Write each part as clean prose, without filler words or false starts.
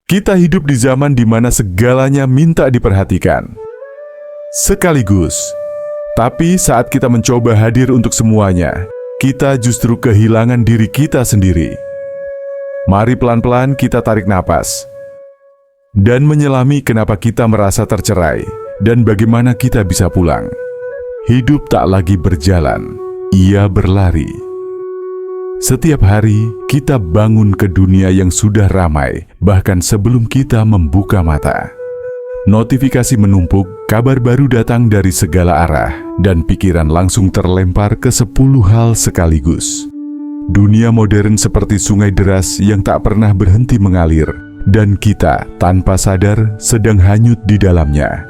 Kita hidup di zaman di mana segalanya minta diperhatikan. Sekaligus, tapi saat kita mencoba hadir untuk semuanya, kita justru kehilangan diri kita sendiri. Mari pelan-pelan kita tarik napas dan menyelami kenapa kita merasa tercerai dan bagaimana kita bisa pulang. Hidup tak lagi berjalan, ia berlari. Setiap hari, kita bangun ke dunia yang sudah ramai, bahkan sebelum kita membuka mata. Notifikasi menumpuk, kabar baru datang dari segala arah, dan pikiran langsung terlempar ke 10 hal sekaligus. Dunia modern seperti sungai deras yang tak pernah berhenti mengalir, dan kita, tanpa sadar, sedang hanyut di dalamnya.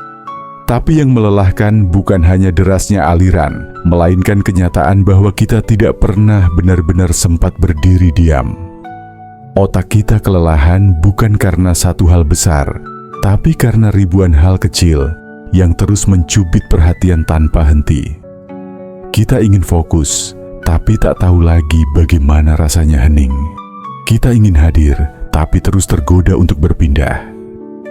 Tapi yang melelahkan bukan hanya derasnya aliran, melainkan kenyataan bahwa kita tidak pernah benar-benar sempat berdiri diam. Otak kita kelelahan bukan karena satu hal besar, tapi karena ribuan hal kecil yang terus mencubit perhatian tanpa henti. Kita ingin fokus, tapi tak tahu lagi bagaimana rasanya hening. Kita ingin hadir, tapi terus tergoda untuk berpindah.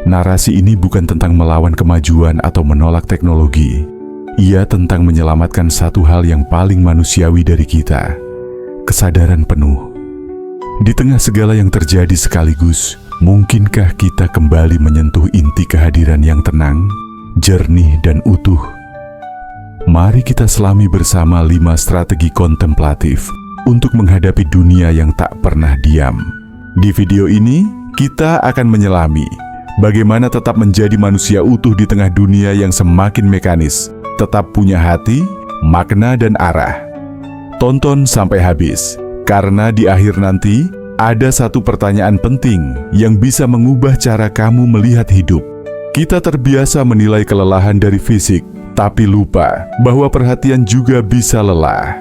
Narasi ini bukan tentang melawan kemajuan atau menolak teknologi. Ia tentang menyelamatkan satu hal yang paling manusiawi dari kita, kesadaran penuh. Di tengah segala yang terjadi sekaligus, mungkinkah kita kembali menyentuh inti kehadiran yang tenang, jernih, dan utuh? Mari kita selami bersama 5 strategi kontemplatif untuk menghadapi dunia yang tak pernah diam. Di video ini, kita akan menyelami bagaimana tetap menjadi manusia utuh di tengah dunia yang semakin mekanis, tetap punya hati, makna, dan arah. Tonton sampai habis, karena di akhir nanti ada satu pertanyaan penting yang bisa mengubah cara kamu melihat hidup. Kita terbiasa menilai kelelahan dari fisik, tapi lupa bahwa perhatian juga bisa lelah.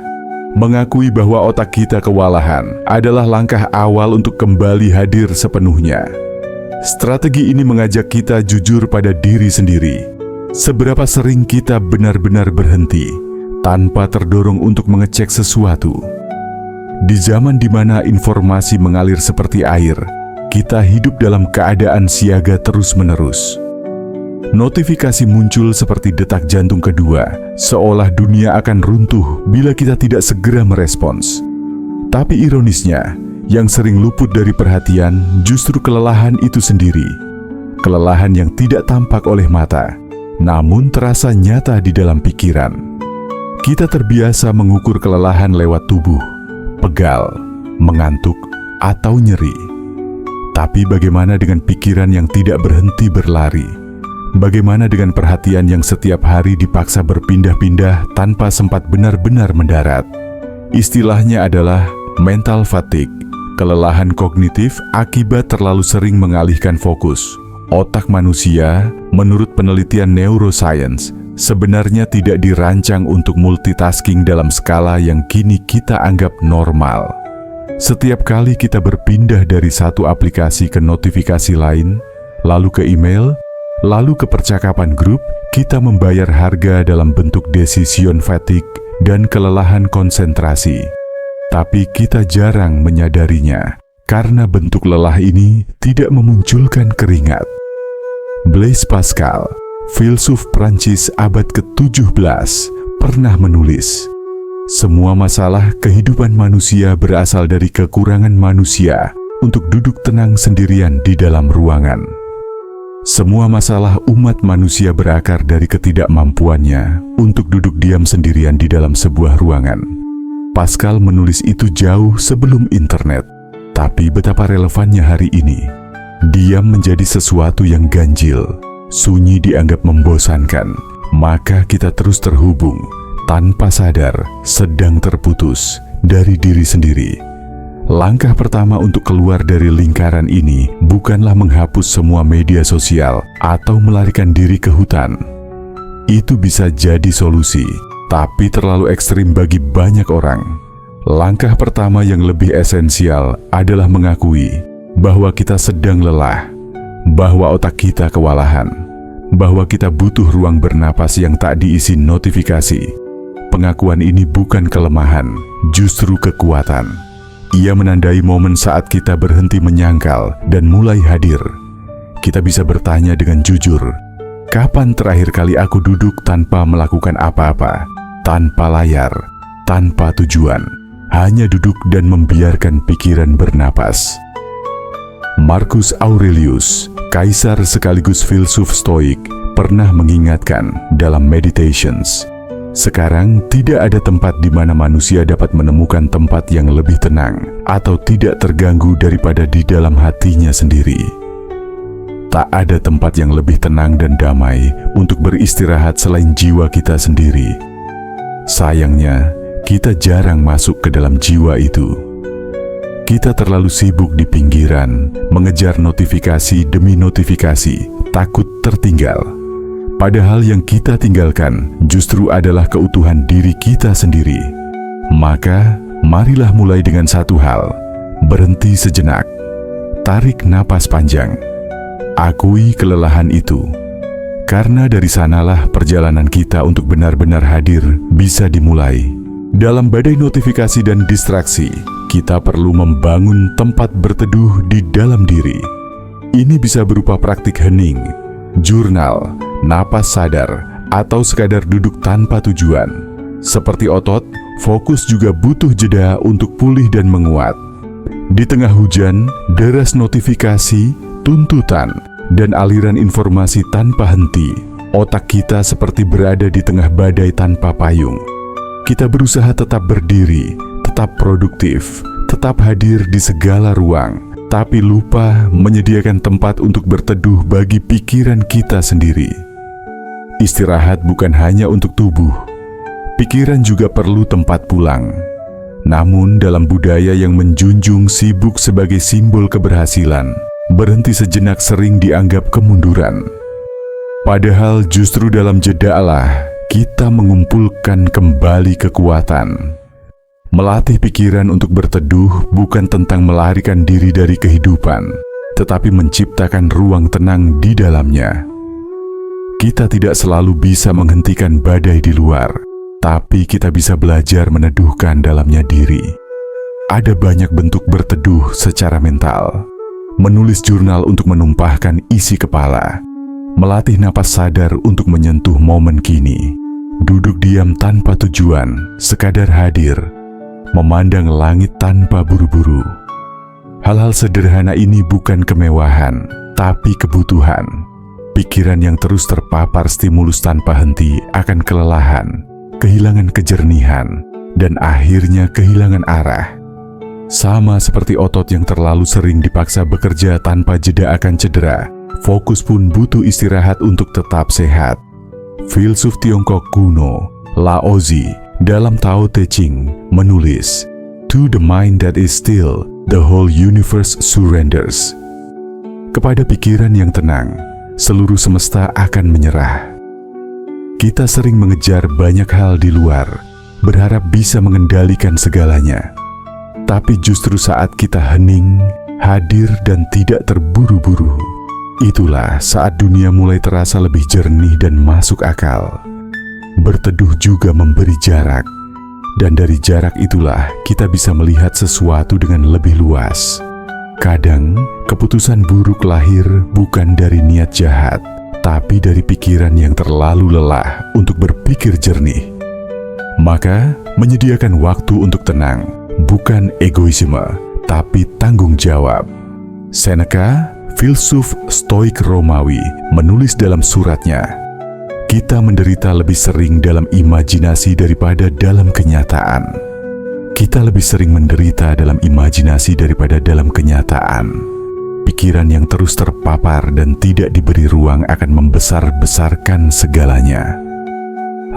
Mengakui bahwa otak kita kewalahan adalah langkah awal untuk kembali hadir sepenuhnya. Strategi ini mengajak kita jujur pada diri sendiri. Seberapa sering kita benar-benar berhenti tanpa terdorong untuk mengecek sesuatu? Di zaman di mana informasi mengalir seperti air, kita hidup dalam keadaan siaga terus-menerus. Notifikasi muncul seperti detak jantung kedua, seolah dunia akan runtuh bila kita tidak segera merespons. Tapi ironisnya, yang sering luput dari perhatian justru kelelahan itu sendiri. Kelelahan yang tidak tampak oleh mata, namun terasa nyata di dalam pikiran. Kita terbiasa mengukur kelelahan lewat tubuh, pegal, mengantuk, atau nyeri. Tapi bagaimana dengan pikiran yang tidak berhenti berlari? Bagaimana dengan perhatian yang setiap hari dipaksa berpindah-pindah tanpa sempat benar-benar mendarat? Istilahnya adalah mental fatigue. Kelelahan kognitif akibat terlalu sering mengalihkan fokus. Otak manusia, menurut penelitian neuroscience, sebenarnya tidak dirancang untuk multitasking dalam skala yang kini kita anggap normal. Setiap kali kita berpindah dari satu aplikasi ke notifikasi lain, lalu ke email, lalu ke percakapan grup, kita membayar harga dalam bentuk decision fatigue dan kelelahan konsentrasi. Tapi kita jarang menyadarinya, karena bentuk lelah ini tidak memunculkan keringat. Blaise Pascal, filsuf Prancis abad ke-17, pernah menulis, "Semua masalah kehidupan manusia berasal dari kekurangan manusia untuk duduk tenang sendirian di dalam ruangan. Semua masalah umat manusia berakar dari ketidakmampuannya untuk duduk diam sendirian di dalam sebuah ruangan." Pascal menulis itu jauh sebelum internet, tapi betapa relevannya hari ini. Diam menjadi sesuatu yang ganjil, sunyi dianggap membosankan, maka kita terus terhubung, tanpa sadar, sedang terputus dari diri sendiri. Langkah pertama untuk keluar dari lingkaran ini bukanlah menghapus semua media sosial atau melarikan diri ke hutan. Itu bisa jadi solusi, tapi terlalu ekstrim bagi banyak orang. Langkah pertama yang lebih esensial adalah mengakui bahwa kita sedang lelah, bahwa otak kita kewalahan, bahwa kita butuh ruang bernapas yang tak diisi notifikasi. Pengakuan ini bukan kelemahan, justru kekuatan. Ia menandai momen saat kita berhenti menyangkal dan mulai hadir. kita bisa bertanya dengan jujur, kapan terakhir kali aku duduk tanpa melakukan apa-apa, tanpa layar, tanpa tujuan, hanya duduk dan membiarkan pikiran bernapas? Marcus Aurelius, kaisar sekaligus filsuf Stoik, pernah mengingatkan dalam Meditations, sekarang tidak ada tempat di mana manusia dapat menemukan tempat yang lebih tenang atau tidak terganggu daripada di dalam hatinya sendiri. Tak ada tempat yang lebih tenang dan damai untuk beristirahat selain jiwa kita sendiri. Sayangnya, kita jarang masuk ke dalam jiwa itu. Kita terlalu sibuk di pinggiran, mengejar notifikasi demi notifikasi, takut tertinggal. Padahal yang kita tinggalkan justru adalah keutuhan diri kita sendiri. Maka, marilah mulai dengan satu hal, berhenti sejenak, tarik napas panjang, akui kelelahan itu. Karena dari sanalah perjalanan kita untuk benar-benar hadir bisa dimulai. Dalam badai notifikasi dan distraksi, kita perlu membangun tempat berteduh di dalam diri. Ini bisa berupa praktik hening, jurnal, napas sadar, atau sekadar duduk tanpa tujuan. Seperti otot, fokus juga butuh jeda untuk pulih dan menguat. Di tengah hujan, deras notifikasi, tuntutan, dan aliran informasi tanpa henti, otak kita seperti berada di tengah badai tanpa payung. Kita berusaha tetap berdiri, tetap produktif, tetap hadir di segala ruang, tapi lupa menyediakan tempat untuk berteduh bagi pikiran kita sendiri. Istirahat bukan hanya untuk tubuh, pikiran juga perlu tempat pulang. Namun dalam budaya yang menjunjung sibuk sebagai simbol keberhasilan, berhenti sejenak sering dianggap kemunduran. Padahal justru dalam jedalah kita mengumpulkan kembali kekuatan. Melatih pikiran untuk berteduh bukan tentang melarikan diri dari kehidupan, tetapi menciptakan ruang tenang di dalamnya. Kita tidak selalu bisa menghentikan badai di luar, tapi kita bisa belajar meneduhkan dalamnya diri. Ada banyak bentuk berteduh secara mental. Menulis jurnal untuk menumpahkan isi kepala, melatih napas sadar untuk menyentuh momen kini, duduk diam tanpa tujuan, sekadar hadir, memandang langit tanpa buru-buru. Hal-hal sederhana ini bukan kemewahan, tapi kebutuhan. Pikiran yang terus terpapar stimulus tanpa henti akan kelelahan, kehilangan kejernihan, dan akhirnya kehilangan arah. Sama seperti otot yang terlalu sering dipaksa bekerja tanpa jeda akan cedera, fokus pun butuh istirahat untuk tetap sehat. Filsuf Tiongkok kuno, Laozi, dalam Tao Te Ching menulis, "To the mind that is still, the whole universe surrenders." Kepada pikiran yang tenang, seluruh semesta akan menyerah. Kita sering mengejar banyak hal di luar, berharap bisa mengendalikan segalanya. Tapi justru saat kita hening, hadir dan tidak terburu-buru, itulah saat dunia mulai terasa lebih jernih dan masuk akal. Berteduh juga memberi jarak, dan dari jarak itulah kita bisa melihat sesuatu dengan lebih luas. Kadang, keputusan buruk lahir bukan dari niat jahat, tapi dari pikiran yang terlalu lelah untuk berpikir jernih. Maka, menyediakan waktu untuk tenang bukan egoisme, tapi tanggung jawab. Seneca, filsuf Stoik Romawi, menulis dalam suratnya, "Kita menderita lebih sering dalam imajinasi daripada dalam kenyataan." Kita lebih sering menderita dalam imajinasi daripada dalam kenyataan. Pikiran yang terus terpapar dan tidak diberi ruang akan membesar-besarkan segalanya.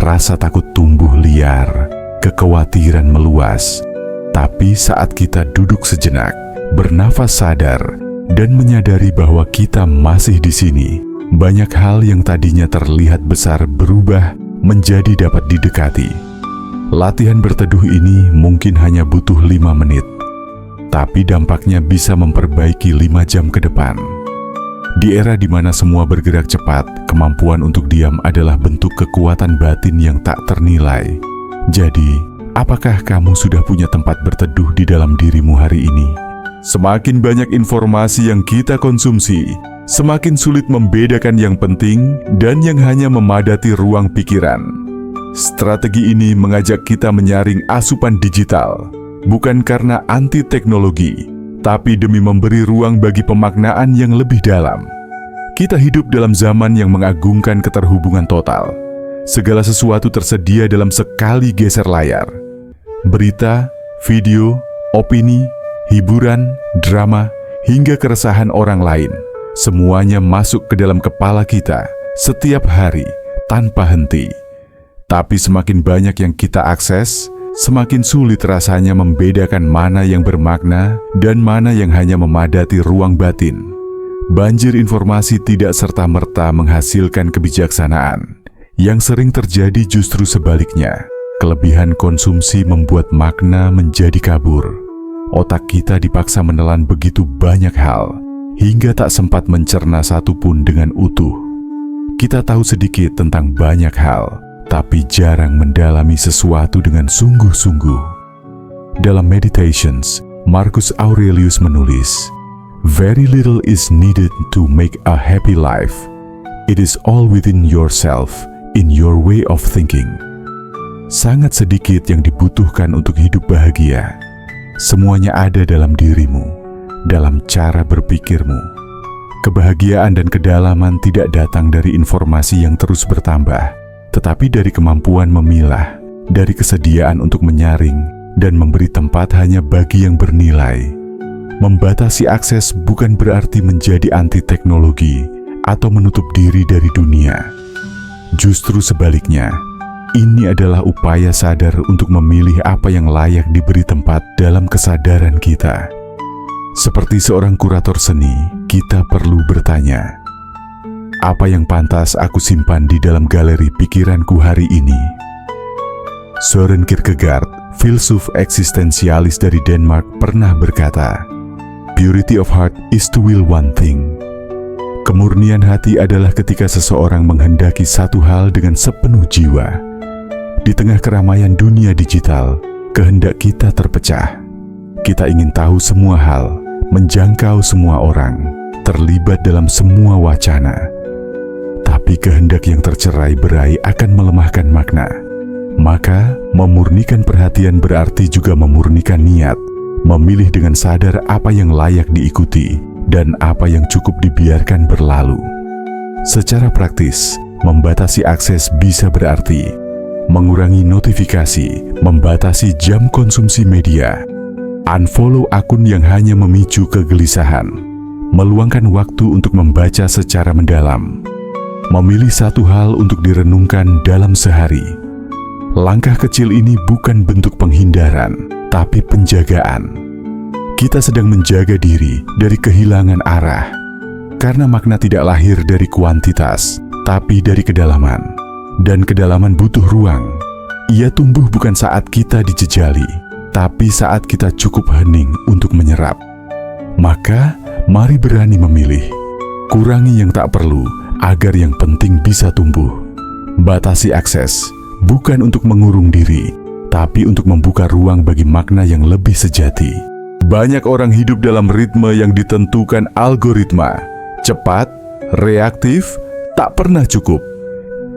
Rasa takut tumbuh liar, kekhawatiran meluas. Tapi saat kita duduk sejenak, bernafas sadar, dan menyadari bahwa kita masih di sini, banyak hal yang tadinya terlihat besar berubah menjadi dapat didekati. Latihan berteduh ini mungkin hanya butuh 5 menit, tapi dampaknya bisa memperbaiki 5 jam ke depan. Di era di mana semua bergerak cepat, kemampuan untuk diam adalah bentuk kekuatan batin yang tak ternilai. Jadi, apakah kamu sudah punya tempat berteduh di dalam dirimu hari ini? Semakin banyak informasi yang kita konsumsi, Semakin sulit membedakan yang penting dan yang hanya memadati ruang pikiran. Strategi ini mengajak kita menyaring asupan digital, bukan karena anti teknologi, tapi demi memberi ruang bagi pemaknaan yang lebih dalam. Kita hidup dalam zaman yang mengagungkan keterhubungan total. Segala sesuatu tersedia dalam sekali geser layar. Berita, video, opini, hiburan, drama, hingga keresahan orang lain. Semuanya masuk ke dalam kepala kita setiap hari tanpa henti. Tapi semakin banyak yang kita akses, semakin sulit rasanya membedakan mana yang bermakna dan mana yang hanya memadati ruang batin. Banjir informasi tidak serta-merta menghasilkan kebijaksanaan. Yang sering terjadi justru sebaliknya. Kelebihan konsumsi membuat makna menjadi kabur. Otak kita dipaksa menelan begitu banyak hal, hingga tak sempat mencerna satu pun dengan utuh. Kita tahu sedikit tentang banyak hal, tapi jarang mendalami sesuatu dengan sungguh-sungguh. Dalam Meditations, Marcus Aurelius menulis, "Very little is needed to make a happy life. It is all within yourself, in your way of thinking." Sangat sedikit yang dibutuhkan untuk hidup bahagia. Semuanya ada dalam dirimu, dalam cara berpikirmu. Kebahagiaan dan kedalaman tidak datang dari informasi yang terus bertambah, tetapi dari kemampuan memilah, dari kesediaan untuk menyaring, dan memberi tempat hanya bagi yang bernilai. Membatasi akses bukan berarti menjadi anti teknologi atau menutup diri dari dunia. Justru sebaliknya, ini adalah upaya sadar untuk memilih apa yang layak diberi tempat dalam kesadaran kita. Seperti seorang kurator seni, kita perlu bertanya, apa yang pantas aku simpan di dalam galeri pikiranku hari ini? Søren Kierkegaard, filsuf eksistensialis dari Denmark, pernah berkata, "Purity of heart is to will one thing." Kemurnian hati adalah ketika seseorang menghendaki satu hal dengan sepenuh jiwa. Di tengah keramaian dunia digital, kehendak kita terpecah. Kita ingin tahu semua hal, menjangkau semua orang, terlibat dalam semua wacana. Tapi kehendak yang tercerai-berai akan melemahkan makna. Maka, memurnikan perhatian berarti juga memurnikan niat, memilih dengan sadar apa yang layak diikuti dan apa yang cukup dibiarkan berlalu. Secara praktis, membatasi akses bisa berarti mengurangi notifikasi, membatasi jam konsumsi media, unfollow akun yang hanya memicu kegelisahan, meluangkan waktu untuk membaca secara mendalam, memilih satu hal untuk direnungkan dalam sehari. Langkah kecil ini bukan bentuk penghindaran, tapi penjagaan. Kita sedang menjaga diri dari kehilangan arah, karena makna tidak lahir dari kuantitas, tapi dari kedalaman. Dan kedalaman butuh ruang. Ia tumbuh bukan saat kita dijejali, tapi saat kita cukup hening untuk menyerap. Maka, mari berani memilih. Kurangi yang tak perlu, agar yang penting bisa tumbuh. Batasi akses, bukan untuk mengurung diri, tapi untuk membuka ruang bagi makna yang lebih sejati. Banyak orang hidup dalam ritme yang ditentukan algoritma. Cepat, reaktif, tak pernah cukup.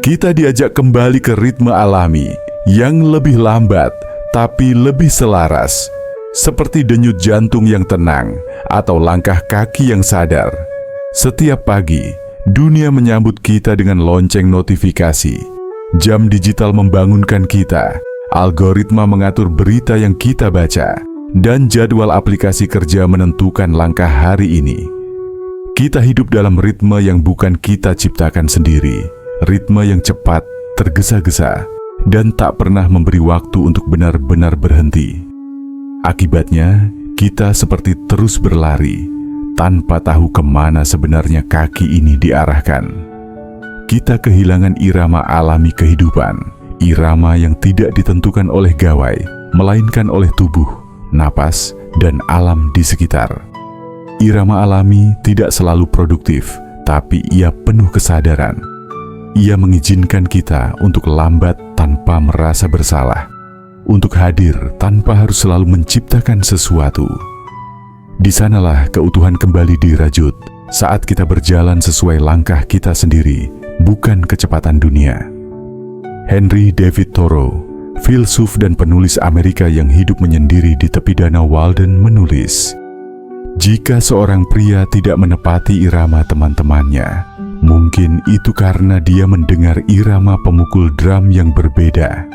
Kita diajak kembali ke ritme alami yang lebih lambat, tapi lebih selaras. Seperti denyut jantung yang tenang atau langkah kaki yang sadar. Setiap pagi, dunia menyambut kita dengan lonceng notifikasi. Jam digital membangunkan kita, algoritma mengatur berita yang kita baca, dan jadwal aplikasi kerja menentukan langkah hari ini. Kita hidup dalam ritme yang bukan kita ciptakan sendiri, ritme yang cepat, tergesa-gesa, dan tak pernah memberi waktu untuk benar-benar berhenti. Akibatnya, kita seperti terus berlari, tanpa tahu kemana sebenarnya kaki ini diarahkan. Kita kehilangan irama alami kehidupan, irama yang tidak ditentukan oleh gawai, melainkan oleh tubuh, napas, dan alam di sekitar. Irama alami tidak selalu produktif, tapi ia penuh kesadaran. Ia mengizinkan kita untuk lambat tanpa merasa bersalah, untuk hadir tanpa harus selalu menciptakan sesuatu. Di sanalah keutuhan kembali dirajut, saat kita berjalan sesuai langkah kita sendiri, bukan kecepatan dunia. Henry David Thoreau, filsuf dan penulis Amerika yang hidup menyendiri di tepi danau Walden, menulis, "Jika seorang pria tidak menepati irama teman-temannya, mungkin itu karena dia mendengar irama pemukul drum yang berbeda.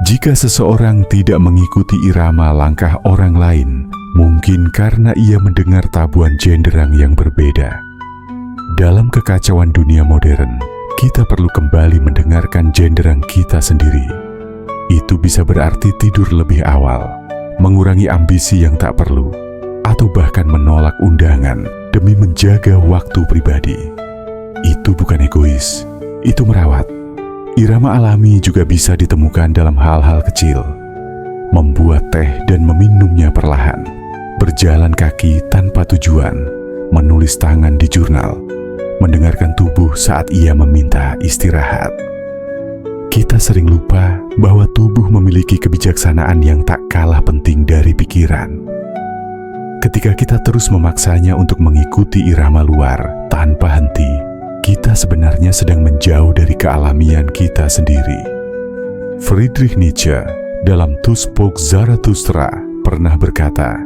Jika seseorang tidak mengikuti irama langkah orang lain, mungkin karena ia mendengar tabuhan genderang yang berbeda." Dalam kekacauan dunia modern, kita perlu kembali mendengarkan genderang kita sendiri. Itu bisa berarti tidur lebih awal, mengurangi ambisi yang tak perlu, atau bahkan menolak undangan demi menjaga waktu pribadi. Itu bukan egois, itu merawat. Irama alami juga bisa ditemukan dalam hal-hal kecil. Membuat teh dan meminumnya perlahan, berjalan kaki tanpa tujuan, menulis tangan di jurnal, mendengarkan tubuh saat ia meminta istirahat. Kita sering lupa bahwa tubuh memiliki kebijaksanaan yang tak kalah penting dari pikiran. Ketika kita terus memaksanya untuk mengikuti irama luar tanpa henti, kita sebenarnya sedang menjauh dari kealamian kita sendiri. Friedrich Nietzsche dalam To Spoke Zarathustra pernah berkata,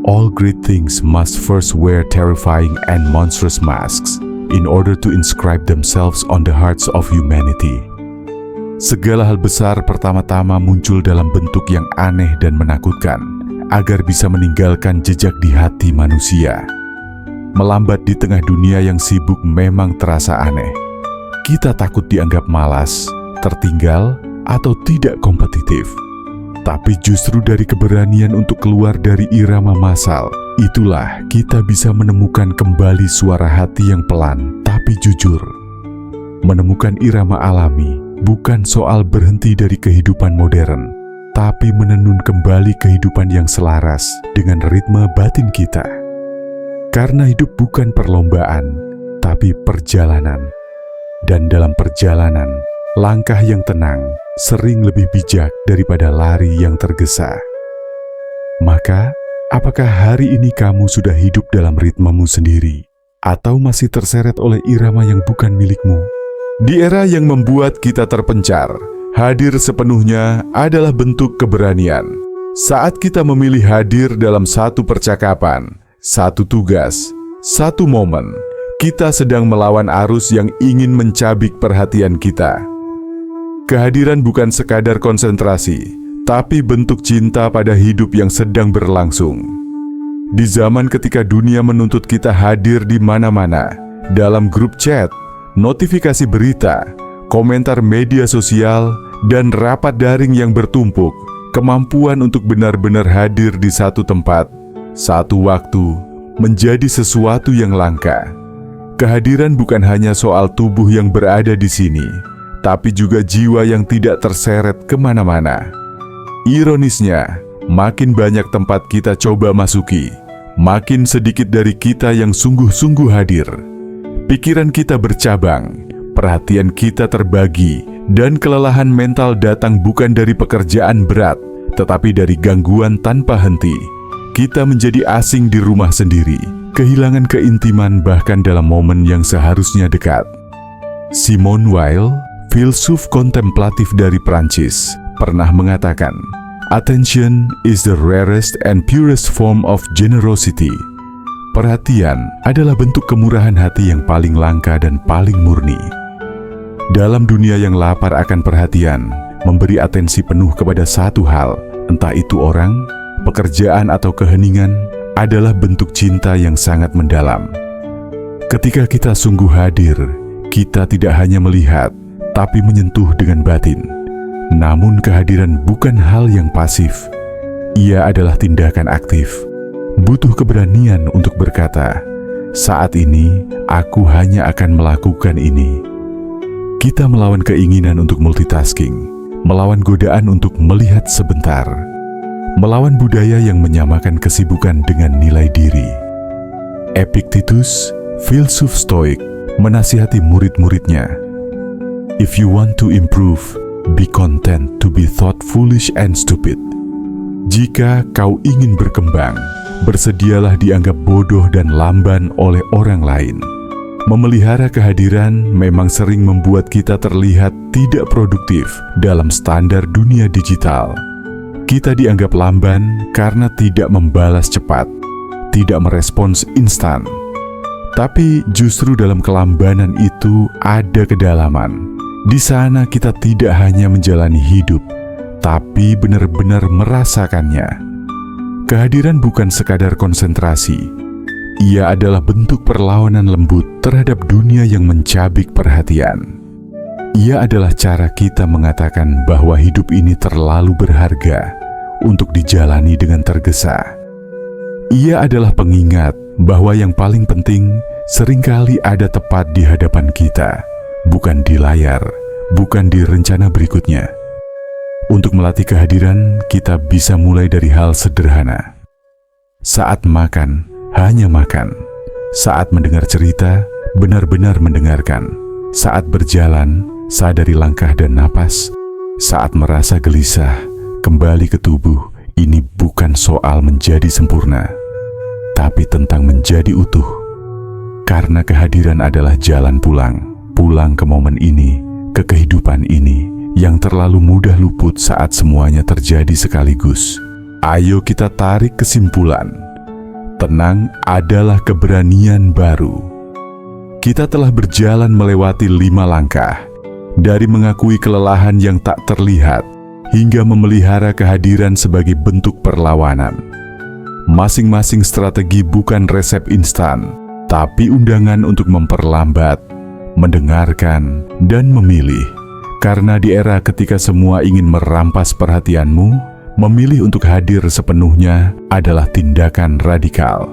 "All great things must first wear terrifying and monstrous masks in order to inscribe themselves on the hearts of humanity." Segala hal besar pertama-tama muncul dalam bentuk yang aneh dan menakutkan, agar bisa meninggalkan jejak di hati manusia. Melambat di tengah dunia yang sibuk memang terasa aneh. Kita takut dianggap malas, tertinggal, atau tidak kompetitif. Tapi justru dari keberanian untuk keluar dari irama massal, itulah kita bisa menemukan kembali suara hati yang pelan tapi jujur. Menemukan irama alami bukan soal berhenti dari kehidupan modern, tapi menenun kembali kehidupan yang selaras dengan ritme batin kita. Karena hidup bukan perlombaan, tapi perjalanan. Dan dalam perjalanan, langkah yang tenang sering lebih bijak daripada lari yang tergesa. Maka, apakah hari ini kamu sudah hidup dalam ritmemu sendiri, atau masih terseret oleh irama yang bukan milikmu? Di era yang membuat kita terpencar, hadir sepenuhnya adalah bentuk keberanian. Saat kita memilih hadir dalam satu percakapan, satu tugas, satu momen, kita sedang melawan arus yang ingin mencabik perhatian kita. Kehadiran bukan sekadar konsentrasi, tapi bentuk cinta pada hidup yang sedang berlangsung. Di zaman ketika dunia menuntut kita hadir di mana-mana, dalam grup chat, notifikasi berita, komentar media sosial, dan rapat daring yang bertumpuk, kemampuan untuk benar-benar hadir di satu tempat, satu waktu, menjadi sesuatu yang langka. Kehadiran bukan hanya soal tubuh yang berada di sini, tapi juga jiwa yang tidak terseret kemana-mana. Ironisnya, makin banyak tempat kita coba masuki, makin sedikit dari kita yang sungguh-sungguh hadir. Pikiran kita bercabang, perhatian kita terbagi, dan kelelahan mental datang bukan dari pekerjaan berat, tetapi dari gangguan tanpa henti. Kita menjadi asing di rumah sendiri, kehilangan keintiman bahkan dalam momen yang seharusnya dekat. Simone Weil, filsuf kontemplatif dari Prancis, pernah mengatakan, "Attention is the rarest and purest form of generosity." Perhatian adalah bentuk kemurahan hati yang paling langka dan paling murni. Dalam dunia yang lapar akan perhatian, memberi atensi penuh kepada satu hal, entah itu orang, pekerjaan atau keheningan, adalah bentuk cinta yang sangat mendalam. Ketika kita sungguh hadir, kita tidak hanya melihat, tapi menyentuh dengan batin. Namun kehadiran bukan hal yang pasif. Ia adalah tindakan aktif. Butuh keberanian untuk berkata, "Saat ini, aku hanya akan melakukan ini." Kita melawan keinginan untuk multitasking, melawan godaan untuk melihat sebentar, melawan budaya yang menyamakan kesibukan dengan nilai diri. Epictetus, filsuf Stoik, menasihati murid-muridnya, "If you want to improve, be content to be thought foolish and stupid." Jika kau ingin berkembang, Bersedialah dianggap bodoh dan lamban oleh orang lain. Memelihara kehadiran memang sering membuat kita terlihat tidak produktif dalam standar dunia digital. Kita dianggap lamban karena tidak membalas cepat, tidak merespons instan. Tapi justru dalam kelambanan itu ada kedalaman. Di sana kita tidak hanya menjalani hidup, tapi benar-benar merasakannya. Kehadiran bukan sekadar konsentrasi. Ia adalah bentuk perlawanan lembut terhadap dunia yang mencabik perhatian. Ia adalah cara kita mengatakan bahwa hidup ini terlalu berharga untuk dijalani dengan tergesa. Ia adalah pengingat bahwa yang paling penting seringkali ada tepat di hadapan kita, bukan di layar, bukan di rencana berikutnya. Untuk melatih kehadiran, kita bisa mulai dari hal sederhana. Saat makan, hanya makan. Saat mendengar cerita, benar-benar mendengarkan. Saat berjalan, sadari langkah dan napas. Saat merasa gelisah, kembali ke tubuh. Ini bukan soal menjadi sempurna, tapi tentang menjadi utuh. Karena kehadiran adalah jalan pulang ke momen ini, ke kehidupan ini, yang terlalu mudah luput saat semuanya terjadi sekaligus. Ayo kita tarik kesimpulan. Tenang adalah keberanian baru. Kita telah berjalan melewati 5 langkah, dari mengakui kelelahan yang tak terlihat, hingga memelihara kehadiran sebagai bentuk perlawanan. Masing-masing strategi bukan resep instan, tapi undangan untuk memperlambat, mendengarkan, dan memilih. Karena di era ketika semua ingin merampas perhatianmu, memilih untuk hadir sepenuhnya adalah tindakan radikal.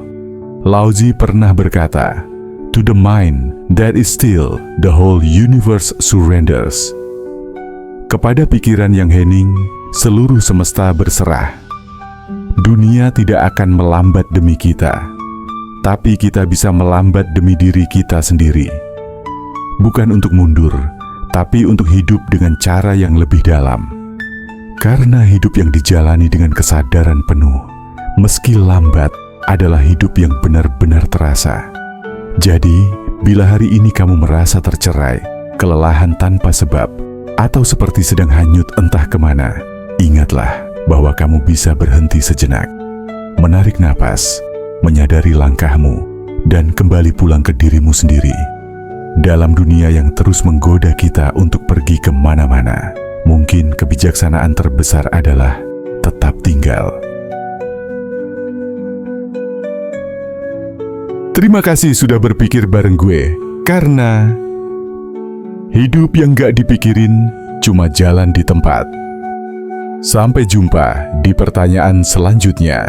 Lao Tzu pernah berkata, "To the mind that is still, the whole universe surrenders." Kepada pikiran yang hening, seluruh semesta berserah. Dunia tidak akan melambat demi kita, tapi kita bisa melambat demi diri kita sendiri. Bukan untuk mundur, tapi untuk hidup dengan cara yang lebih dalam. Karena hidup yang dijalani dengan kesadaran penuh, meski lambat, adalah hidup yang benar-benar terasa. Jadi, bila hari ini kamu merasa tercerai, kelelahan tanpa sebab, atau seperti sedang hanyut entah kemana, ingatlah bahwa kamu bisa berhenti sejenak, menarik napas, menyadari langkahmu, dan kembali pulang ke dirimu sendiri. Dalam dunia yang terus menggoda kita untuk pergi kemana-mana, mungkin kebijaksanaan terbesar adalah tetap tinggal. Terima kasih sudah berpikir bareng gue, karena hidup yang gak dipikirin cuma jalan di tempat. Sampai jumpa di pertanyaan selanjutnya.